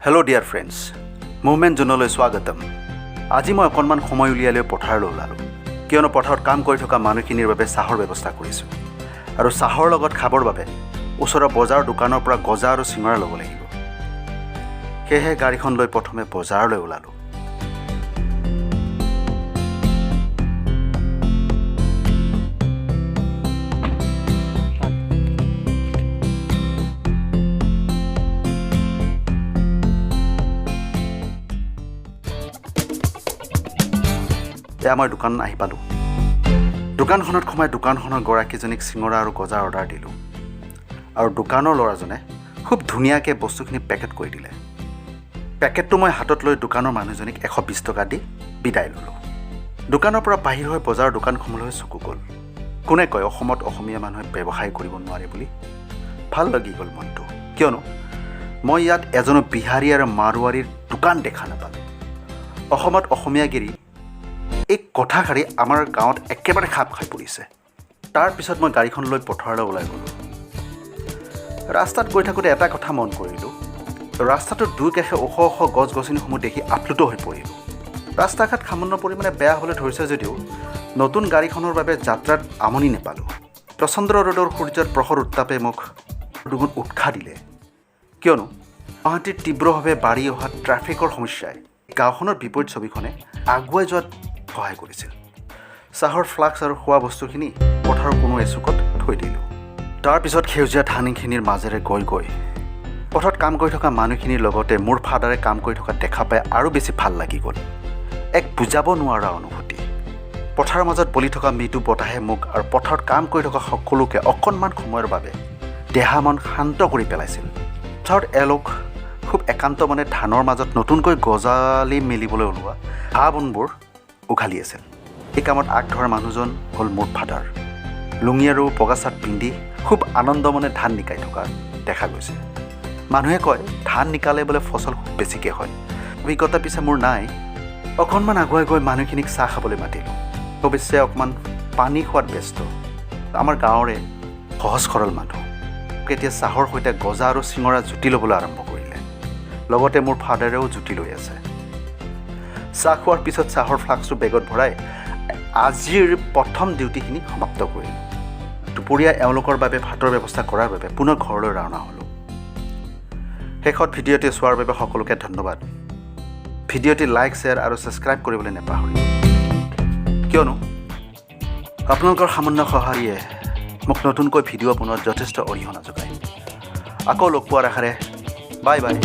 Hello dear friends, Movement Journalলৈ স্বাগতম। আজি মই অকণমান সময় উলিয়াই পথাৰলৈ ওলালোঁ। কিয়নো পথাৰত কাম কৰি থকা মানুহখিনিৰ বাবে চাহৰ ব্যৱস্থা কৰিছোঁ। আৰু চাহৰ লগত খাবৰ বাবে ওচৰৰ বজাৰ দোকানৰ পৰা গজা আৰু চিঙৰা ল'ব লাগিব। সেয়েহে গাড়ীখন লৈ প্ৰথমে বজাৰলৈ ওলালোঁ। মই দোকান আহি পালোঁ। দোকানখনত সোমাই দোকানখনৰ গৰাকীজনীক চিঙৰা আৰু গজাৰ অৰ্ডাৰ দিলোঁ। আৰু দোকানৰ ল'ৰাজনে খুব ধুনীয়াকৈ বস্তুখিনি পেকেট কৰি দিলে। পেকেটটো মই হাতত লৈ দোকানৰ মানুহজনীক 120 টকা দি বিদায় ল'লোঁ। দোকানৰ পৰা বাহিৰ হৈ বজাৰৰ দোকানসমূহলৈ চকু গ'ল। কোনে কয় অসমত অসমীয়া মানুহে ব্যৱসায় কৰিব নোৱাৰে বুলি? ভাল লাগি গ'ল মনটো। কিয়নো মই ইয়াত এজনো বিহাৰী আৰু মাৰোৱাৰীৰ দোকান দেখা নাপালোঁ। অসমত অসমীয়াগিৰি এই কথাষাৰি আমাৰ গাঁৱত একেবাৰে খাপ খাই পৰিছে। তাৰপিছত মই গাড়ীখন লৈ পথাৰলৈ ওলাই গ'লোঁ। ৰাস্তাত গৈ থাকোঁতে এটা কথা মন কৰিলোঁ। ৰাস্তাটোৰ দুয়োকাষে ওখ ওখ গছ গছনিসমূহ দেখি আপ্লুত হৈ পৰিলোঁ। ৰাস্তা ঘাট সামান্য পৰিমাণে বেয়া হ'বলৈ ধৰিছে যদিও নতুন গাড়ীখনৰ বাবে যাত্ৰাত আমনি নেপালোঁ। প্ৰচণ্ড ৰ'দৰ সূৰ্যৰ প্ৰখৰ উত্তাপে মোক দুগুণ উৎসাহ দিলে। কিয়নো গুৱাহাটীৰ তীব্ৰভাৱে বাঢ়ি অহা ট্ৰাফিকৰ সমস্যাই গাঁওখনৰ বিপৰীত ছবিখনে আগুৱাই যোৱাত সহায় কৰিছিল। চাহৰ ফ্লাক্স আৰু খোৱা বস্তুখিনি পথাৰৰ কোনো এচুকত থৈ দিলোঁ। তাৰপিছত সেউজীয়া ধানখিনিৰ মাজেৰে গৈ পথাৰত কাম কৰি থকা মানুহখিনিৰ লগতে মোৰ ফাদাৰে কাম কৰি থকা দেখা পাই আৰু বেছি ভাল লাগি গ'ল। এক বুজাব নোৱাৰা অনুভূতি। পথাৰৰ মাজত বলি থকা মৃদু বতাহে মোক আৰু পথাৰত কাম কৰি থকা সকলোকে অকণমান সময়ৰ বাবে দেহা মন শান্ত কৰি পেলাইছিল। পথাৰত এলোক খুব একান্ত মনে ধানৰ মাজত নতুনকৈ গজালি মেলিবলৈ ওলোৱা ঘাঁহ বনবোৰ উঘালি আছিল। এই কামত আগ ধৰা মানুহজন হ'ল মোৰ ফাদাৰ। লুঙি আৰু বগা চাৰ্ট পিন্ধি খুব আনন্দ মনে ধান নিকাই থকা দেখা গৈছে। মানুহে কয় ধান নিকালে বোলে ফচল খুব বেছিকৈ হয়। অভিজ্ঞতা পিছে মোৰ নাই। অকণমান আগুৱাই গৈ মানুহখিনিক চাহ খাবলৈ মাতিলোঁ। অৱশ্যে অকণমান পানী খোৱাত ব্যস্ত। আমাৰ গাঁৱৰে সহজ সৰল মানুহ এতিয়া চাহৰ সৈতে গজা আৰু চিঙৰা জুতি ল'বলৈ আৰম্ভ কৰিলে। লগতে মোৰ ফাদাৰেও জুতি লৈ আছে। চাহ খোৱাৰ পিছত চাহৰ ফ্লাক্সটো বেগত ভৰাই আজিৰ প্ৰথম ডিউটিখিনি সমাপ্ত কৰিলোঁ। দুপৰীয়া এওঁলোকৰ বাবে ভাতৰ ব্যৱস্থা কৰাৰ বাবে পুনৰ ঘৰলৈ ৰাওনা হ'লোঁ। শেষত ভিডিঅ'টি চোৱাৰ বাবে সকলোকে ধন্যবাদ। ভিডিঅ'টি লাইক শ্বেয়াৰ আৰু ছাবস্ক্ৰাইব কৰিবলৈ নাপাহৰিব। কিয়নো আপোনালোকৰ সামান্য সঁহাৰিয়ে মোক নতুনকৈ ভিডিঅ' বনোৱাত যথেষ্ট অৰিহণা যোগায়। আকৌ লগ পোৱাৰ আশাৰে বাই বাই।